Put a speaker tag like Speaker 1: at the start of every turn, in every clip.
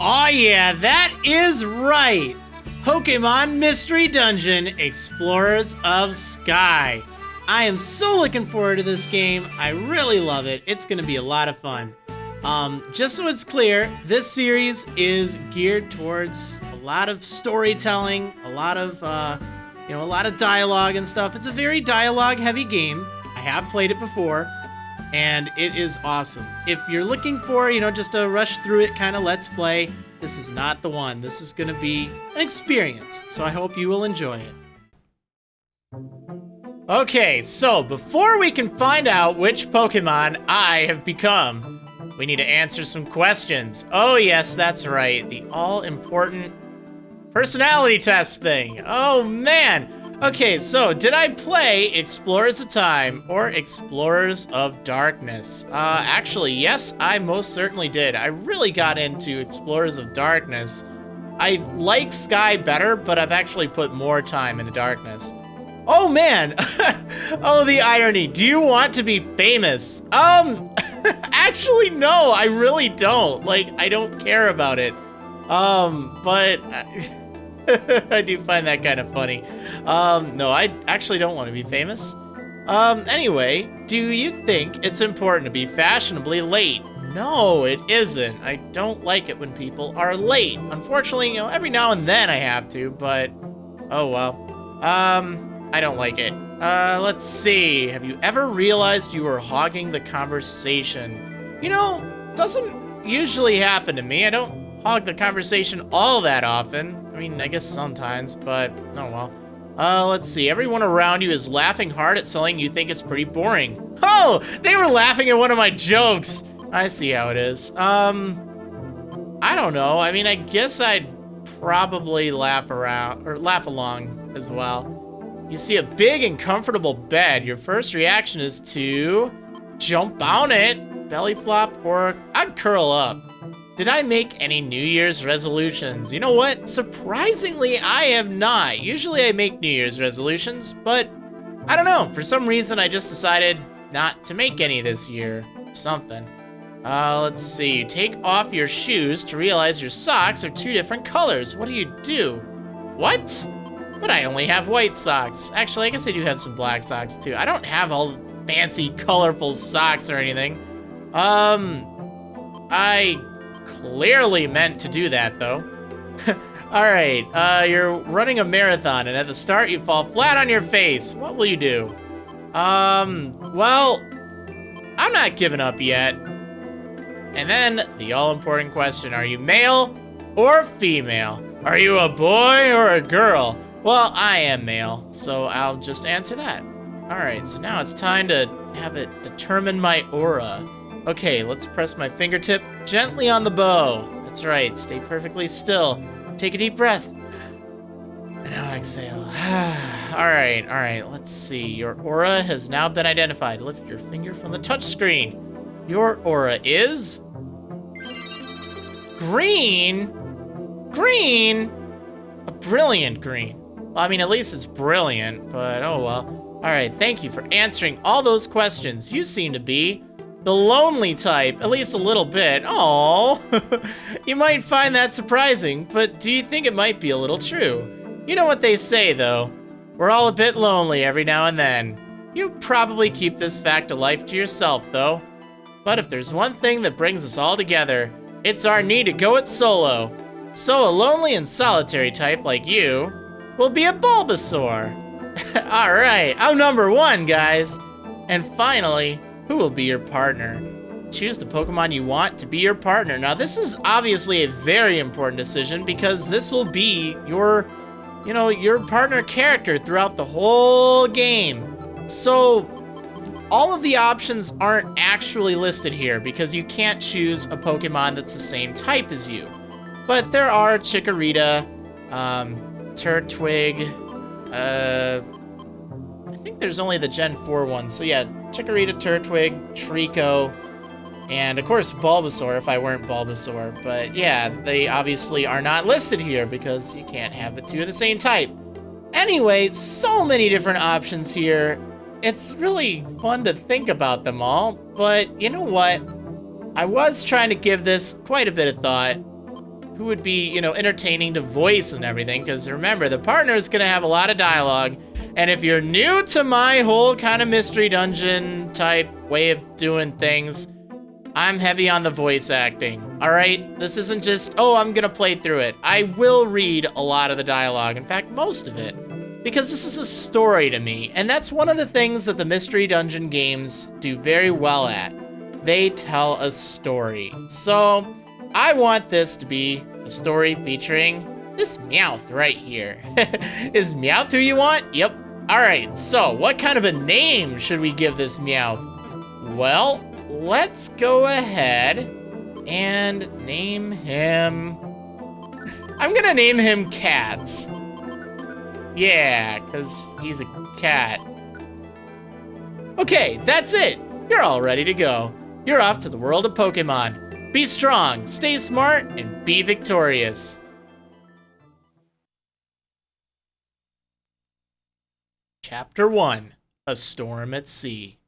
Speaker 1: Oh yeah, that is right! Pokémon Mystery Dungeon, Explorers of Sky. I am so looking forward to this game. I really love it. It's gonna be a lot of fun. Just so it's clear, this series is geared towards a lot of storytelling, a lot of dialogue and stuff. It's a very dialogue-heavy game. I have played it before, and it is awesome. If you're looking for, just a rush through it kind of let's play, this is not the one. This is gonna be an experience, so I hope you will enjoy it. Okay, so before we can find out which Pokemon I have become, we need to answer some questions. Oh yes, that's right, the all-important personality test thing. Oh man! Okay, so did I play Explorers of Time or Explorers of Darkness? Actually, yes, I most certainly did. I really got into Explorers of Darkness. I like Sky better, but I've actually put more time into Darkness. Oh man! Oh, the irony. Do you want to be famous? Actually, no, I really don't. I don't care about it. But I do find that kind of funny. No, I actually don't want to be famous. Anyway, do you think it's important to be fashionably late? No, it isn't. I don't like it when people are late. Unfortunately, every now and then I have to, but oh well. I don't like it. Let's see. Have you ever realized you were hogging the conversation? It doesn't usually happen to me. I don't hog the conversation all that often. I mean, I guess sometimes, but oh well. Let's see. Everyone around you is laughing hard at something you think is pretty boring. Oh, they were laughing at one of my jokes. I see how it is. I don't know. I mean, I guess I'd probably laugh along as well. You see a big and comfortable bed. Your first reaction is to jump on it, belly flop, or I'd curl up. Did I make any New Year's resolutions? You know what? Surprisingly, I have not. Usually I make New Year's resolutions, but I don't know. For some reason, I just decided not to make any this year. Something. Let's see. You take off your shoes to realize your socks are 2 different colors. What do? What? But I only have white socks. Actually, I guess I do have some black socks too. I don't have all fancy, colorful socks or anything. I clearly meant to do that though. Alright, you're running a marathon and at the start you fall flat on your face. What will you do? Well, I'm not giving up yet. And then, the all-important question, are you male or female? Are you a boy or a girl? Well, I am male, so I'll just answer that. Alright, so now it's time to have it determine my aura. Okay, let's press my fingertip gently on the bow. That's right, stay perfectly still. Take a deep breath. And now exhale. Alright, let's see. Your aura has now been identified. Lift your finger from the touch screen. Your aura is green. Green? A brilliant green. Well, I mean, at least it's brilliant, but oh well. Alright, thank you for answering all those questions. You seem to be the lonely type, at least a little bit. Oh, you might find that surprising, but do you think it might be a little true? You know what they say, though. We're all a bit lonely every now and then. You probably keep this fact of life to yourself, though. But if there's one thing that brings us all together, it's our need to go it solo. So a lonely and solitary type like you will be a Bulbasaur. Alright, I'm number 1, guys. And finally, who will be your partner? Choose the Pokemon you want to be your partner. Now this is obviously a very important decision because this will be your partner character throughout the whole game. So all of the options aren't actually listed here because you can't choose a Pokemon that's the same type as you. But there are Chikorita, Turtwig, I think there's only the Gen 4 one. So yeah, Chikorita, Turtwig, Trico, and of course Bulbasaur if I weren't Bulbasaur. But yeah, they obviously are not listed here because you can't have the two of the same type. Anyway, so many different options here. It's really fun to think about them all, but you know what? I was trying to give this quite a bit of thought. Who would be, you know, entertaining to voice and everything, because remember, the partner is gonna have a lot of dialogue, and if you're new to my whole kind of mystery dungeon type way of doing things, I'm heavy on the voice acting, all right? This isn't just, oh, I'm gonna play through it. I will read a lot of the dialogue, in fact, most of it, because this is a story to me, and that's one of the things that the Mystery Dungeon games do very well at. They tell a story. So, I want this to be a story featuring this Meowth right here. Is Meowth who you want? Yep. All right, so what kind of a name should we give this Meowth? Well, let's go ahead and name him... I'm gonna name him Cats. Yeah, because he's a cat. Okay, that's it. You're all ready to go. You're off to the world of Pokemon. Be strong, stay smart, and be victorious. Chapter 1, A Storm at Sea.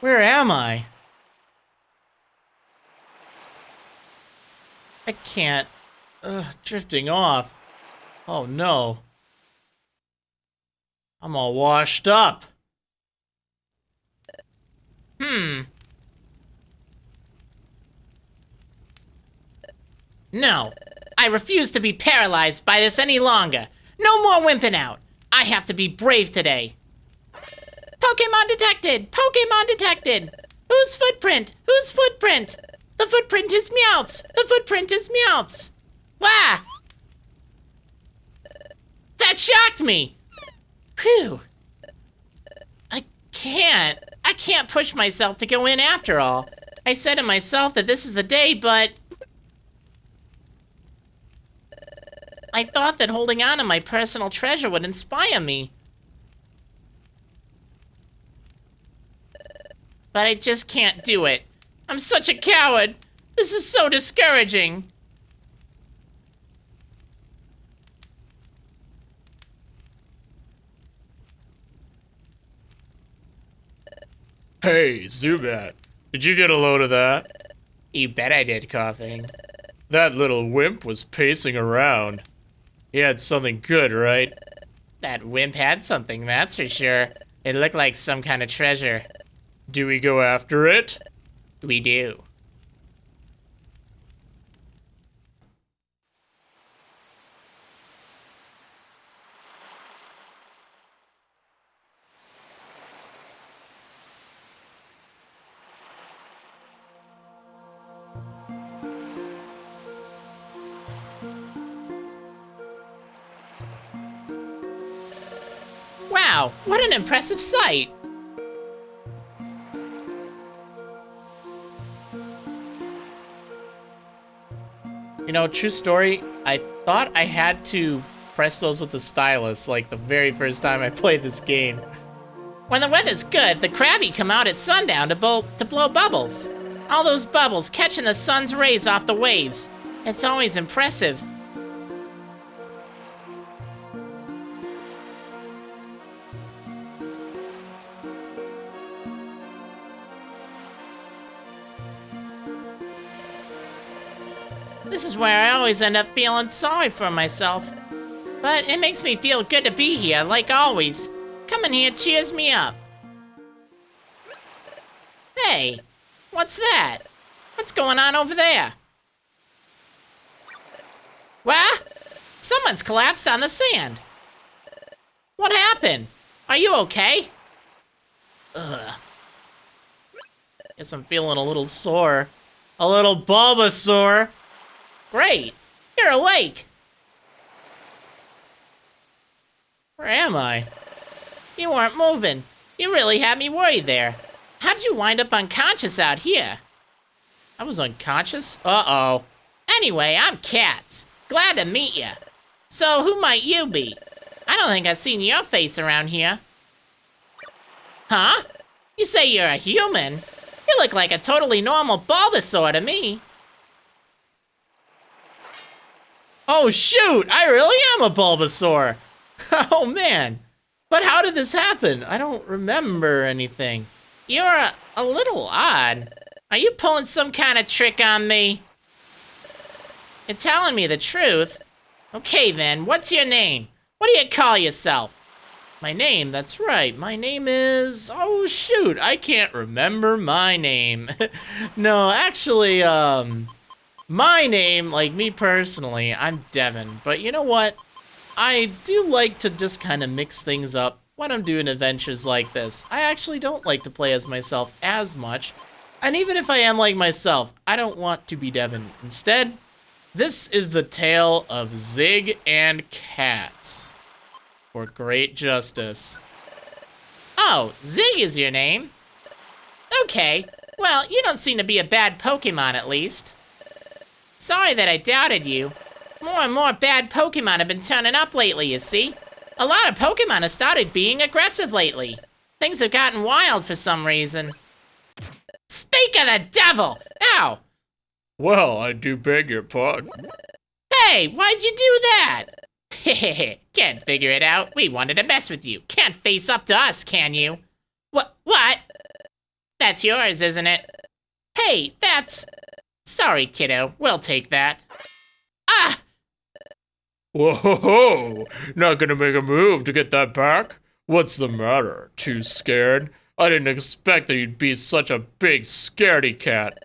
Speaker 1: Where am I? I can't. Drifting off. Oh no. I'm all washed up. No, I refuse to be paralyzed by this any longer. No more wimping out. I have to be brave today. Pokemon detected! Pokemon detected! Whose footprint? Whose footprint? The footprint is Meowth's! The footprint is Meowth's! Wah! That shocked me! Phew. I can't push myself to go in after all. I said to myself that this is the day, but... I thought that holding on to my personal treasure would inspire me. But I just can't do it. I'm such a coward. This is so discouraging.
Speaker 2: Hey, Zubat, did you get a load of that?
Speaker 1: You bet I did, coughing.
Speaker 2: That little wimp was pacing around. He had something good, right?
Speaker 1: That wimp had something, that's for sure. It looked like some kind of treasure.
Speaker 2: Do we go after it?
Speaker 1: We do. Wow, what an impressive sight! You know, true story, I thought I had to press those with the stylus like the very first time I played this game. When the weather's good, the Krabby come out at sundown to blow bubbles. All those bubbles catching the sun's rays off the waves. It's always impressive.
Speaker 3: This is where I always end up feeling sorry for myself. But it makes me feel good to be here, like always. Coming here cheers me up. Hey, what's that? What's going on over there? What? Someone's collapsed on the sand. What happened? Are you okay?
Speaker 1: Ugh. Guess I'm feeling a little sore. A little Bulbasaur.
Speaker 3: Great, you're awake.
Speaker 1: Where am I?
Speaker 3: You weren't moving. You really had me worried there. How did you wind up unconscious out here?
Speaker 1: I was unconscious? Uh-oh.
Speaker 3: Anyway, I'm Cats. Glad to meet you. So, who might you be? I don't think I've seen your face around here. Huh? You say you're a human? You look like a totally normal Bulbasaur to me.
Speaker 1: Oh, shoot! I really am a Bulbasaur! Oh, man. But how did this happen? I don't remember anything.
Speaker 3: You're a little odd. Are you pulling some kind of trick on me? You're telling me the truth? Okay then, what's your name? What do you call yourself?
Speaker 1: My name, that's right. My name is... Oh, shoot. I can't remember my name. No, actually, my name, like me personally, I'm Devin. But you know what? I do like to just kind of mix things up when I'm doing adventures like this. I actually don't like to play as myself as much. And even if I am like myself, I don't want to be Devin. Instead, this is the tale of Zig and Cats. For great justice.
Speaker 3: Oh, Zig is your name? Okay, well, you don't seem to be a bad Pokemon at least. Sorry that I doubted you. More and more bad Pokemon have been turning up lately, you see. A lot of Pokemon have started being aggressive lately. Things have gotten wild for some reason. Speak of the devil! Ow!
Speaker 2: Well, I do beg your pardon.
Speaker 3: Hey, why'd you do that? Hehehe, can't figure it out. We wanted to mess with you. Can't face up to us, can you? What? That's yours, isn't it? Hey, that's... Sorry, kiddo. We'll take that. Ah!
Speaker 2: Whoa, not gonna make a move to get that back? What's the matter? Too scared? I didn't expect that you'd be such a big scaredy cat.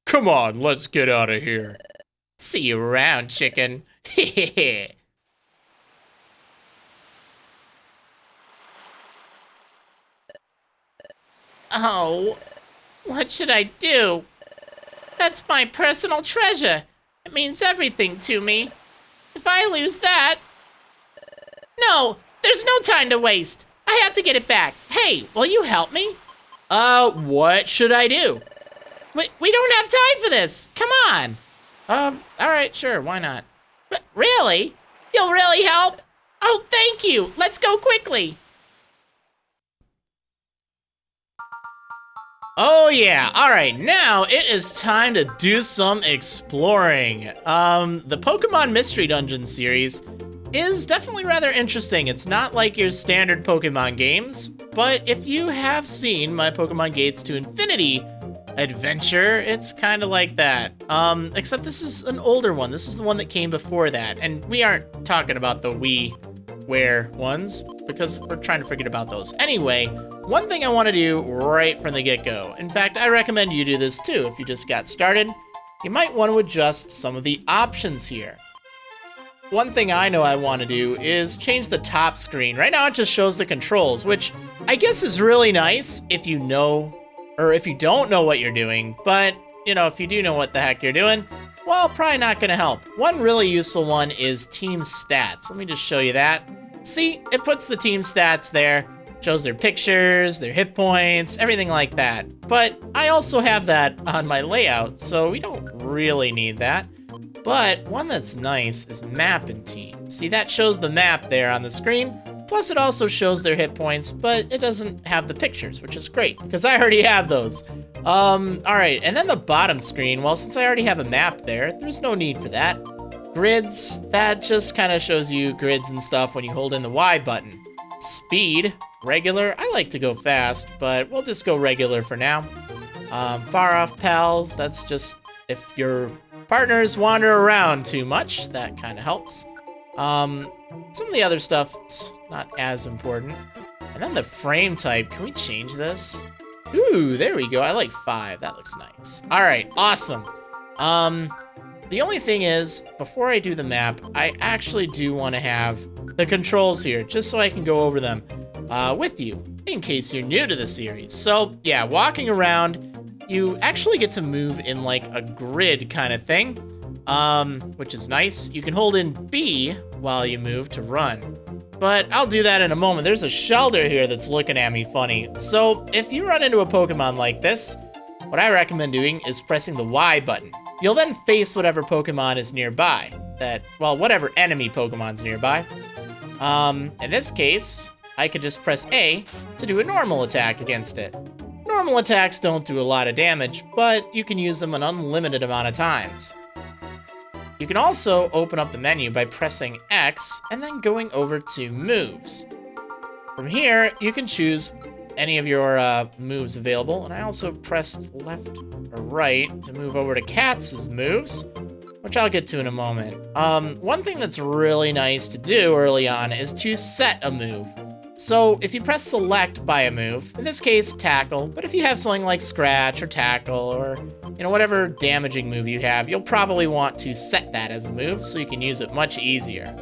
Speaker 2: Come on, let's get out of here.
Speaker 3: See you around, chicken. Hehehe. Oh, what should I do? That's my personal treasure. It means everything to me. If I lose that... No, there's no time to waste. I have to get it back. Hey, will you help me?
Speaker 1: What should I do?
Speaker 3: We don't have time for this. Come on.
Speaker 1: All right, sure, why not?
Speaker 3: But really? You'll really help? Oh, thank you. Let's go quickly.
Speaker 1: Oh yeah, alright, now it is time to do some exploring. The Pokemon Mystery Dungeon series is definitely rather interesting. It's not like your standard Pokemon games, but if you have seen my Pokemon Gates to Infinity adventure, it's kind of like that. Except this is an older one. This is the one that came before that, and we aren't talking about the WiiWare ones, because we're trying to forget about those. Anyway, one thing I want to do right from the get-go, in fact, I recommend you do this too if you just got started, you might want to adjust some of the options here. One thing I know I want to do is change the top screen. Right now it just shows the controls, which I guess is really nice if you know, or if you don't know what you're doing, but, you know, if you do know what the heck you're doing, well, probably not going to help. One really useful one is team stats. Let me just show you that. See, it puts the team stats there, shows their pictures, their hit points, everything like that. But I also have that on my layout, so we don't really need that. But one that's nice is map and team. See, that shows the map there on the screen, plus it also shows their hit points, but it doesn't have the pictures, which is great, because I already have those. Alright, and then the bottom screen, well, since I already have a map there, there's no need for that. Grids, that just kind of shows you grids and stuff when you hold in the Y button. speed, regular. I like to go fast, but we'll just go regular for now. Far off pals, that's just if your partners wander around too much, that kind of helps. Some of the other stuff, it's not as important. And then the frame type, can we change this? Ooh, there we go. I like 5. That looks nice. All right, awesome. The only thing is, before I do the map, I actually do want to have the controls here, just so I can go over them with you, in case you're new to the series. So, yeah, walking around, you actually get to move in like a grid kind of thing, which is nice. You can hold in B while you move to run. But I'll do that in a moment. There's a shelter here that's looking at me funny. So if you run into a Pokemon like this, what I recommend doing is pressing the Y button. You'll then face whatever Pokemon is nearby. Whatever enemy Pokemon's nearby. In this case, I could just press A to do a normal attack against it. Normal attacks don't do a lot of damage, but you can use them an unlimited amount of times. You can also open up the menu by pressing X and then going over to moves. From here, you can choose any of your moves available, and I also pressed left or right to move over to Katz's moves, which I'll get to in a moment. One thing that's really nice to do early on is to set a move. So if you press select by a move, in this case tackle, but if you have something like scratch or tackle or whatever damaging move you have, you'll probably want to set that as a move so you can use it much easier.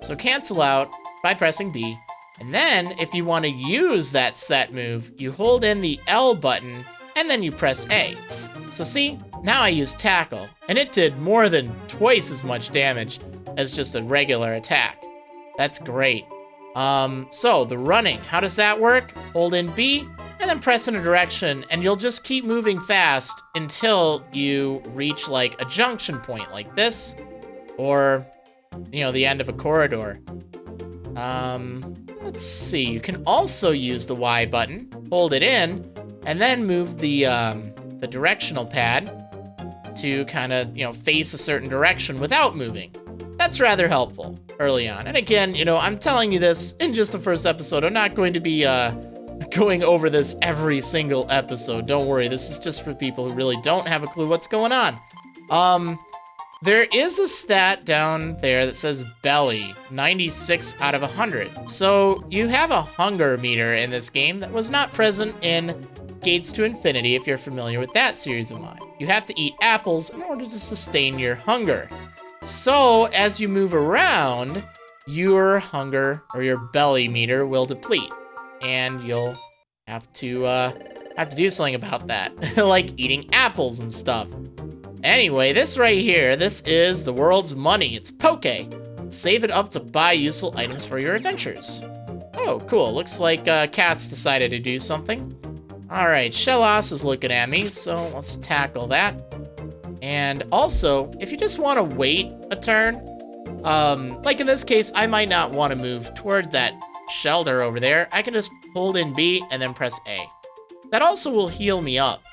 Speaker 1: So cancel out by pressing B, and then if you want to use that set move, you hold in the L button and then you press A. So see, now I use tackle, and it did more than twice as much damage as just a regular attack. That's great. So the running, how does that work? Hold in B and then press in a direction, and you'll just keep moving fast until you reach like a junction point like this, or the end of a corridor. Let's see, you can also use the Y button, hold it in, and then move the directional pad to kind of, face a certain direction without moving. That's rather helpful early on. And again, I'm telling you this in just the first episode. I'm not going to be going over this every single episode. Don't worry, this is just for people who really don't have a clue what's going on. There is a stat down there that says belly, 96 out of 100. So you have a hunger meter in this game that was not present in Gates to Infinity, if you're familiar with that series of mine. You have to eat apples in order to sustain your hunger. So as you move around, your hunger or your belly meter will deplete, and you'll have to do something about that, like eating apples and stuff. Anyway, this right here, this is the world's money. It's Poke. Save it up to buy useful items for your adventures. Oh, cool. Looks like Katz decided to do something. All right, Shellos is looking at me, so let's tackle that. And also, if you just want to wait a turn, like in this case, I might not want to move toward that shelter over there. I can just hold in B and then press A. That also will heal me up,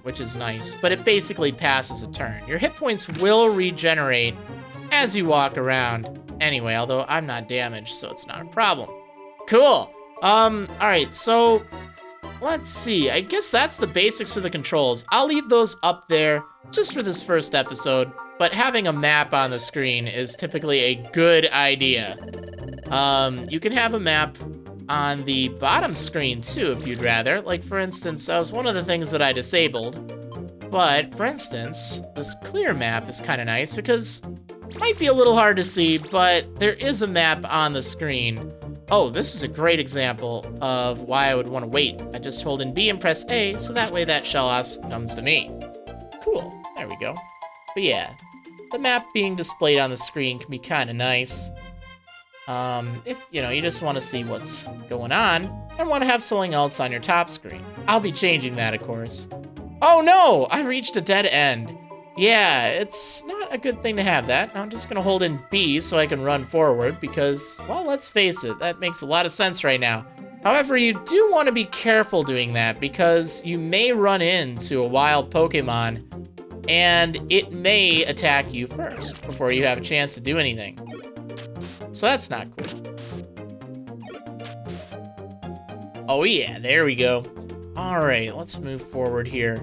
Speaker 1: which is nice, but it basically passes a turn. Your hit points will regenerate as you walk around anyway, although I'm not damaged, so it's not a problem. Cool. All right, so let's see. I guess that's the basics for the controls. I'll leave those up there just for this first episode, but having a map on the screen is typically a good idea. You can have a map on the bottom screen too, if you'd rather. Like, for instance, that was one of the things that I disabled. But, for instance, this clear map is kind of nice because it might be a little hard to see, but there is a map on the screen. Oh, this is a great example of why I would want to wait. I just hold in B and press A, so that way that Shellos comes to me. Cool, there we go. But yeah, the map being displayed on the screen can be kind of nice. If, you just want to see what's going on and want to have something else on your top screen. I'll be changing that, of course. Oh no, I reached a dead end. Yeah, it's not a good thing to have that. I'm just gonna hold in B so I can run forward because, well, let's face it, that makes a lot of sense right now. However, you do want to be careful doing that because you may run into a wild Pokemon and it may attack you first before you have a chance to do anything. So that's not cool. Oh yeah, there we go. All right, let's move forward here.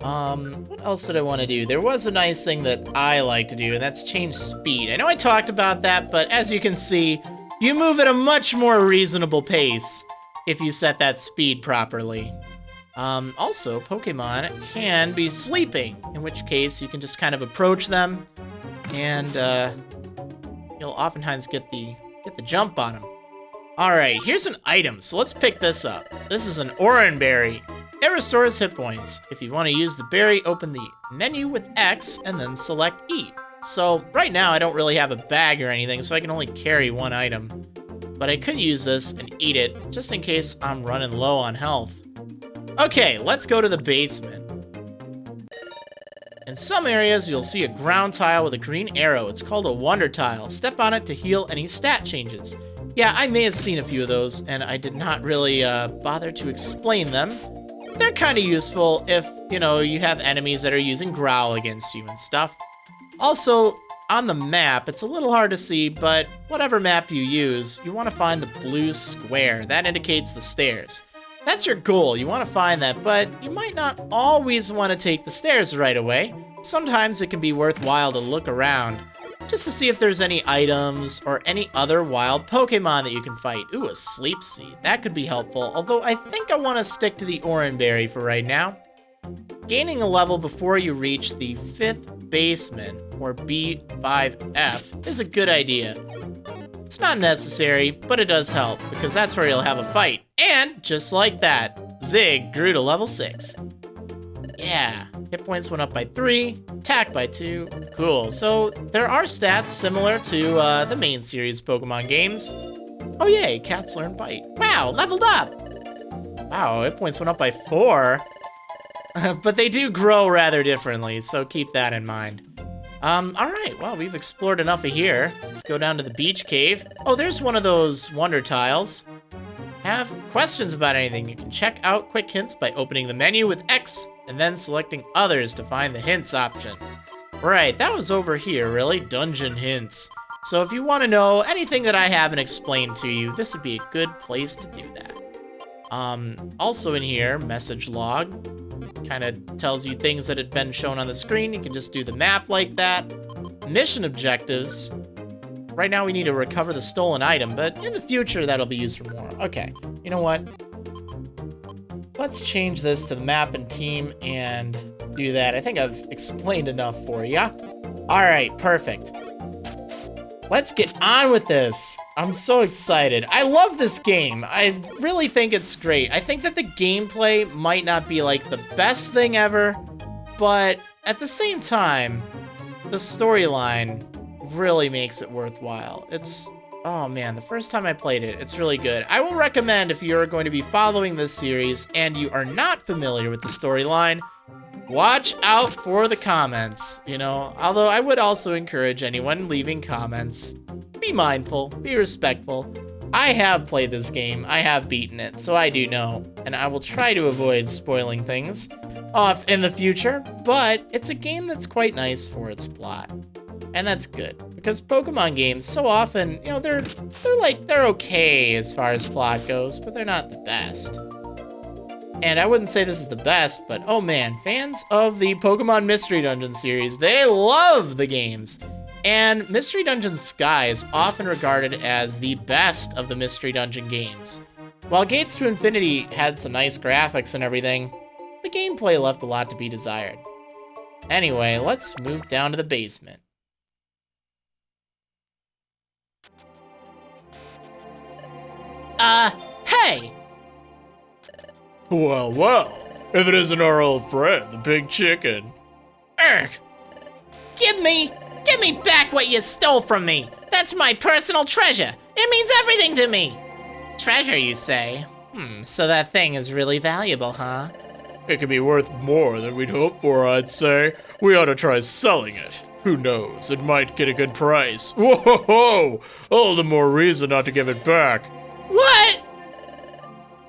Speaker 1: What else did I want to do? There was a nice thing that I like to do, and that's change speed. I know I talked about that, but as you can see, you move at a much more reasonable pace if you set that speed properly. Also, Pokemon can be sleeping, in which case you can just kind of approach them, and you'll oftentimes get the jump on them. All right, here's an item, so let's pick this up. This is an Oran Berry. It restores hit points. If you want to use the berry, open the menu with X and then select Eat. So right now I don't really have a bag or anything, so I can only carry one item. But I could use this and eat it, just in case I'm running low on health. Okay, let's go to the basement. In some areas, you'll see a ground tile with a green arrow. It's called a Wonder Tile. Step on it to heal any stat changes. Yeah, I may have seen a few of those, and I did not really bother to explain them. They're kind of useful if, you have enemies that are using Growl against you and stuff. Also, on the map, it's a little hard to see, but whatever map you use, you want to find the blue square. That indicates the stairs. That's your goal. You want to find that, but you might not always want to take the stairs right away. Sometimes it can be worthwhile to look around, just to see if there's any items or any other wild Pokemon that you can fight. Ooh, a Sleep Seed. That could be helpful, although I think I want to stick to the Oran Berry for right now. Gaining a level before you reach the 5th basement, or B5F, is a good idea. It's not necessary, but it does help, because that's where you'll have a fight. And, just like that, Zig grew to level 6. Yeah, hit points went up by 3, attack by 2. Cool, so there are stats similar to the main series Pokemon games. Oh yay, cats learn Bite. Wow, leveled up! Wow, hit points went up by 4. But they do grow rather differently, so keep that in mind. Alright, well, we've explored enough of here. Let's go down to the beach cave. Oh, there's one of those wonder tiles. Have questions about anything, you can check out quick hints by opening the menu with X and then selecting others to find the hints option. Right, that was over here, really, dungeon hints. So if you want to know anything that I haven't explained to you, this would be a good place to do that. Also in here, message log. Kind of tells you things that had been shown on the screen. You can just do the map like that. Mission objectives. Right now we need to recover the stolen item, but in the future that'll be used for more. Okay, you know what? Let's change this to the map and team and do that. I think I've explained enough for you. All right, perfect. Let's get on with this. I'm so excited. I love this game. I really think it's great. I think that the gameplay might not be like the best thing ever, but at the same time, the storyline really makes it worthwhile. Oh man, the first time I played it, it's really good. I will recommend if you're going to be following this series and you are not familiar with the storyline, watch out for the comments, although I would also encourage anyone leaving comments. Be mindful, be respectful. I have played this game, I have beaten it, so I do know, and I will try to avoid spoiling things off in the future, but it's a game that's quite nice for its plot. And that's good, because Pokemon games, so often, they're okay as far as plot goes, but they're not the best. And I wouldn't say this is the best, but oh man, fans of the Pokemon Mystery Dungeon series, they love the games. And Mystery Dungeon Sky is often regarded as the best of the Mystery Dungeon games. While Gates to Infinity had some nice graphics and everything, the gameplay left a lot to be desired. Anyway, let's move down to the basement. Hey!
Speaker 2: Well, if it isn't our old friend, the big chicken.
Speaker 3: Urgh! Give me back what you stole from me! That's my personal treasure! It means everything to me! Treasure, you say? So that thing is really valuable, huh?
Speaker 2: It could be worth more than we'd hoped for, I'd say. We ought to try selling it. Who knows, it might get a good price. Whoa! All the more reason not to give it back.
Speaker 3: What?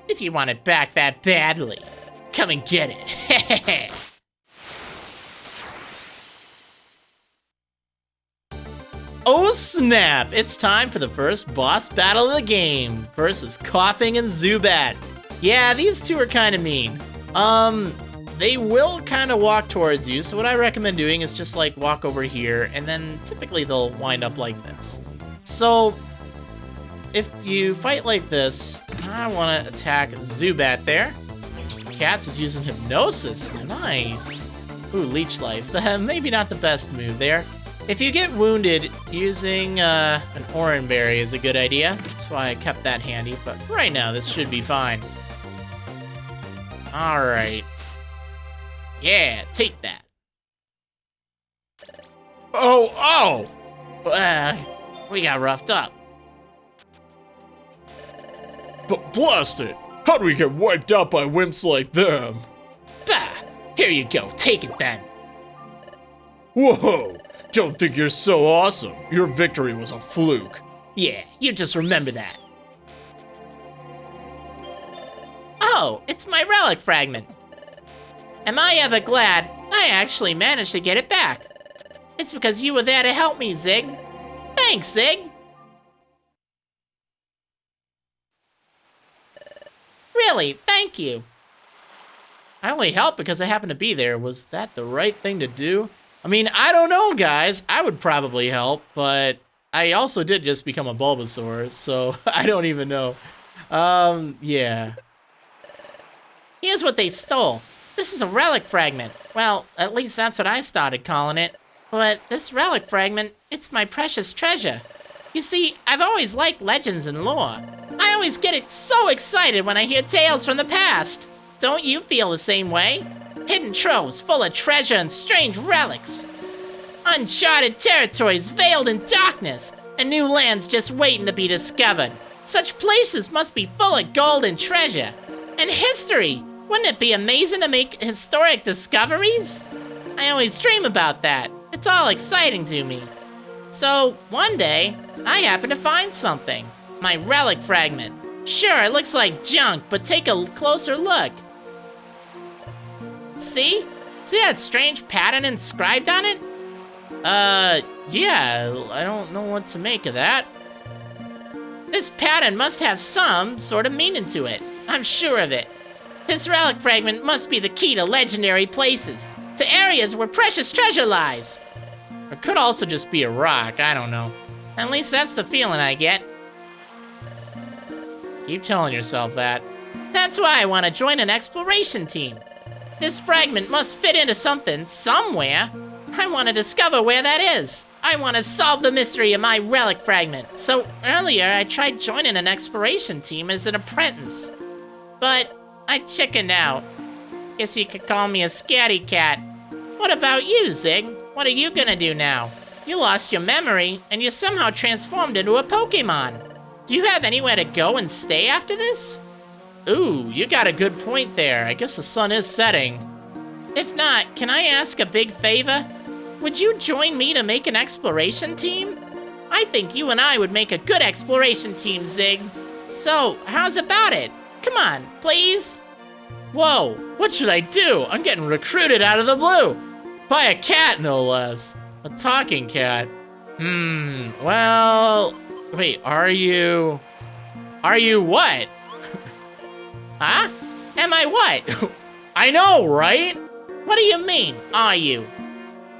Speaker 3: If you want it back that badly, come and get it.
Speaker 1: Oh snap! It's time for the first boss battle of the game versus Coughing and Zubat. Yeah, these two are kind of mean. They will kind of walk towards you, so what I recommend doing is just like walk over here, and then typically they'll wind up like this. So, if you fight like this, I want to attack Zubat there. Cats is using Hypnosis, nice. Ooh, Leech Life, maybe not the best move there. If you get wounded, using an Oran Berry is a good idea. That's why I kept that handy, but right now this should be fine. Alright. Yeah, take that.
Speaker 2: Oh!
Speaker 3: We got roughed up.
Speaker 2: But blast it! How do we get wiped out by wimps like them?
Speaker 3: Bah! Here you go, take it then.
Speaker 2: Whoa! Don't think you're so awesome. Your victory was a fluke.
Speaker 3: Yeah, you just remember that. Oh, it's my relic fragment. Am I ever glad I actually managed to get it back? It's because you were there to help me, Zig. Thanks, Zig. Really, thank you.
Speaker 1: I only helped because I happened to be there. Was that the right thing to do? I mean, I don't know, guys. I would probably help, but I also did just become a Bulbasaur, so I don't even know. Yeah.
Speaker 3: Here's what they stole. This is a relic fragment. Well, at least that's what I started calling it. But this relic fragment, it's my precious treasure. You see, I've always liked legends and lore. I always get so excited when I hear tales from the past. Don't you feel the same way? Hidden troves full of treasure and strange relics. Uncharted territories veiled in darkness, and new lands just waiting to be discovered. Such places must be full of gold and treasure. And history! Wouldn't it be amazing to make historic discoveries? I always dream about that. It's all exciting to me. So, one day, I happened to find something. My relic fragment. Sure, it looks like junk, but take a closer look. See? See that strange pattern inscribed on it?
Speaker 1: Yeah, I don't know what to make of that.
Speaker 3: This pattern must have some sort of meaning to it. I'm sure of it. This relic fragment must be the key to legendary places, to areas where precious treasure lies.
Speaker 1: It could also just be a rock, I don't know.
Speaker 3: At least that's the feeling I get.
Speaker 1: Keep telling yourself that.
Speaker 3: That's why I want to join an exploration team. This fragment must fit into something, somewhere. I want to discover where that is. I want to solve the mystery of my relic fragment. So earlier, I tried joining an exploration team as an apprentice. But I chickened out. Guess you could call me a scaredy cat. What about you, Zig? What are you gonna do now? You lost your memory, and you somehow transformed into a Pokemon. Do you have anywhere to go and stay after this?
Speaker 1: Ooh, you got a good point there. I guess the sun is setting.
Speaker 3: If not, can I ask a big favor? Would you join me to make an exploration team? I think you and I would make a good exploration team, Zig. So, how's about it? Come on, please?
Speaker 1: Whoa, what should I do? I'm getting recruited out of the blue. By a cat, no less. A talking cat. Well, wait, are you what?
Speaker 3: Huh? Am I what?
Speaker 1: I know, right?
Speaker 3: What do you mean, are you?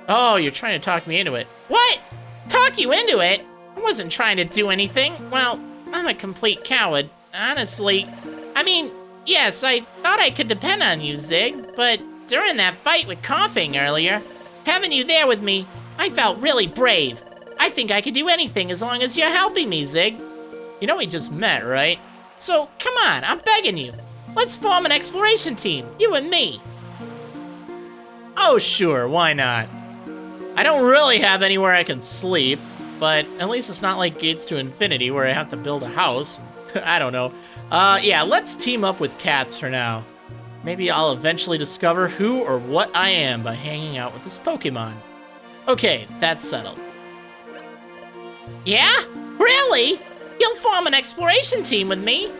Speaker 1: Oh, you're trying to talk me into it.
Speaker 3: What? Talk you into it? I wasn't trying to do anything. Well, I'm a complete coward, honestly. I mean, yes, I thought I could depend on you, Zig, but during that fight with Coughing earlier, having you there with me, I felt really brave. I think I could do anything as long as you're helping me, Zig.
Speaker 1: You know we just met, right?
Speaker 3: So, come on, I'm begging you. Let's form an exploration team, you and me.
Speaker 1: Oh, sure, why not? I don't really have anywhere I can sleep, but at least it's not like Gates to Infinity where I have to build a house. I don't know. Yeah, let's team up with cats for now. Maybe I'll eventually discover who or what I am by hanging out with this Pokemon. Okay, that's settled.
Speaker 3: Yeah? Really? You'll form an exploration team with me?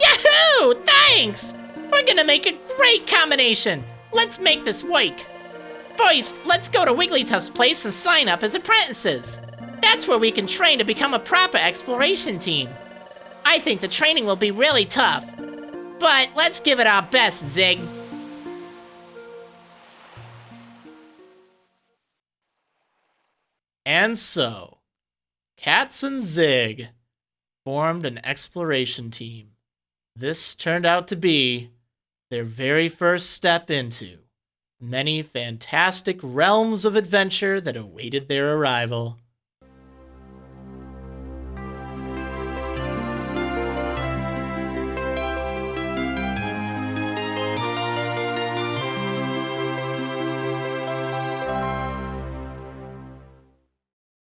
Speaker 3: Yahoo! Thanks! We're gonna make a great combination. Let's make this work. First, let's go to Wigglytuff's place and sign up as apprentices. That's where we can train to become a proper exploration team. I think the training will be really tough. But let's give it our best, Zig.
Speaker 1: And so, Cats and Zig formed an exploration team. This turned out to be their very first step into many fantastic realms of adventure that awaited their arrival.